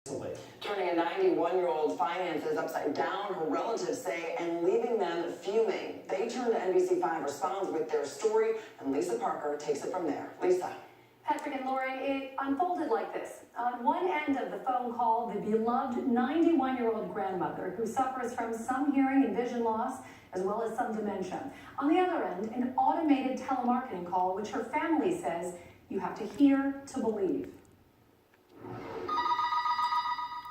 Turning a 91-year-old finances upside down, her relatives say, and leaving them fuming. They turn to NBC5 Responds with their story, and Lisa Parker takes it from there. Lisa. Patrick and Lori, it unfolded like this. On one end of the phone call, the beloved 91-year-old grandmother who suffers from some hearing and vision loss, as well as some dementia. On the other end, an automated telemarketing call, which her family says you have to hear to believe.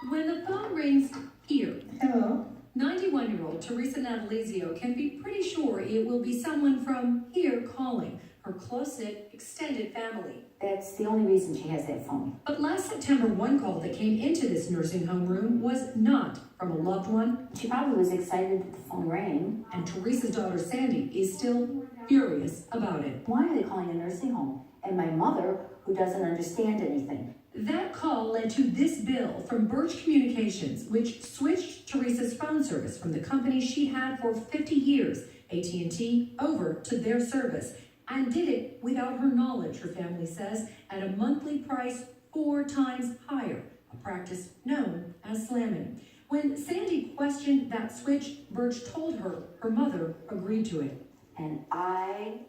When the phone rings here, Hello. 91-year-old Teresa Natalizio can be pretty sure it will be someone from here calling, her close-knit, extended family. That's the only reason she has that phone. But last September, one call that came into this nursing home room was not from a loved one. She probably was excited that the phone rang. And Teresa's daughter, Sandy, is still furious about it. Why are they calling a nursing home? And my mother, who doesn't understand anything. That call led to this bill from Birch Communications, which switched Teresa's phone service from the company she had for 50 years, AT&T, over to their service, and did it without her knowledge, her family says, at a monthly price 4 times higher, a practice known as slamming. When Sandy questioned that switch, Birch told her her mother agreed to it. And I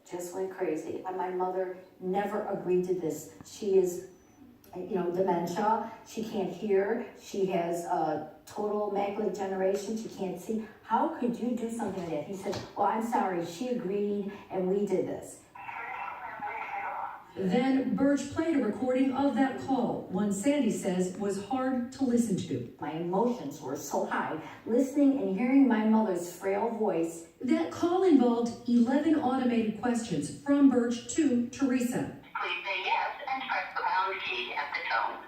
just went crazy. And my mother never agreed to this. She is, dementia. She can't hear. She has a total macular degeneration. She can't see. How could you do something like that? He said, well, I'm sorry. She agreed and we did this. Then Birch played a recording of that call, one Sandy says was hard to listen to. My emotions were so high. Listening and hearing my mother's frail voice. That call involved 11 automated questions from Birch to Teresa. Please say yes and press the pound key at the tone.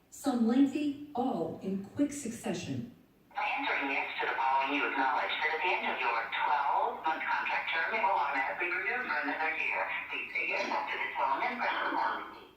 Some lengthy, all in quick succession. By answering yes to the following, you acknowledge that at the end of your 12-month contract term, it will automatically renew for another year. Please say yes after the tone and press the pound key.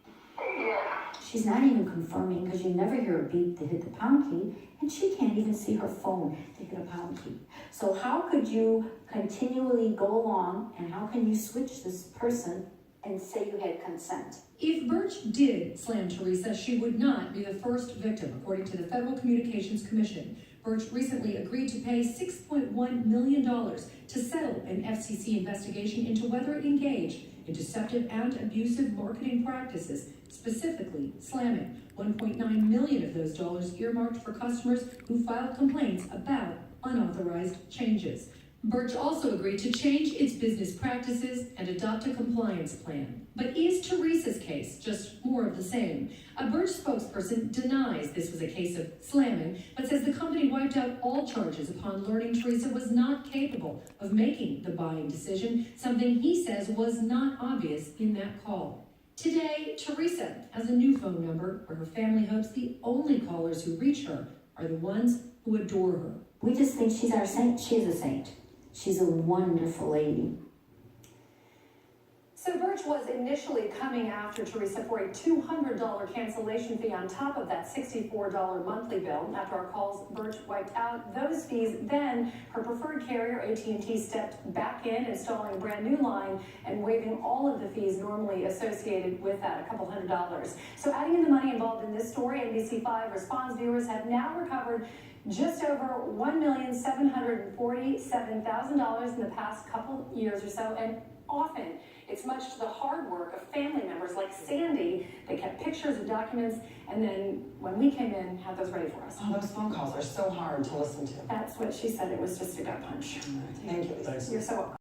She's not even confirming because you never hear a beep to hit the pound key, and she can't even see her phone to hit a pound key. So how could you continually go along, and how can you switch this person and say you had consent? If Birch did slam Teresa, she would not be the first victim, according to the Federal Communications Commission. Birch recently agreed to pay $6.1 million to settle an FCC investigation into whether it engaged in deceptive and abusive marketing practices, specifically slamming. $1.9 million of those dollars earmarked for customers who filed complaints about unauthorized changes. Birch also agreed to change its business practices and adopt a compliance plan. But is Teresa's case just more of the same? A Birch spokesperson denies this was a case of slamming, but says the company wiped out all charges upon learning Teresa was not capable of making the buying decision, something he says was not obvious in that call. Today, Teresa has a new phone number where her family hopes the only callers who reach her are the ones who adore her. We just think she's our saint. She's a saint. She's a wonderful lady. So Birch was initially coming after Teresa for a $200 cancellation fee on top of that $64 monthly bill. After our calls, Birch wiped out those fees. Then her preferred carrier, AT&T, stepped back in, installing a brand new line and waiving all of the fees normally associated with that, a couple $100. So adding in the money involved in this story, NBC5 Responds viewers have now recovered just over $1,747,000 in the past couple years or so, and often it's much to the hard work of family members like Sandy. They kept pictures and documents, and then when we came in, had those ready for us. Oh, those phone calls are so hard to listen to. That's what she said. It was just a gut punch. Thank you, Lisa. You're so welcome.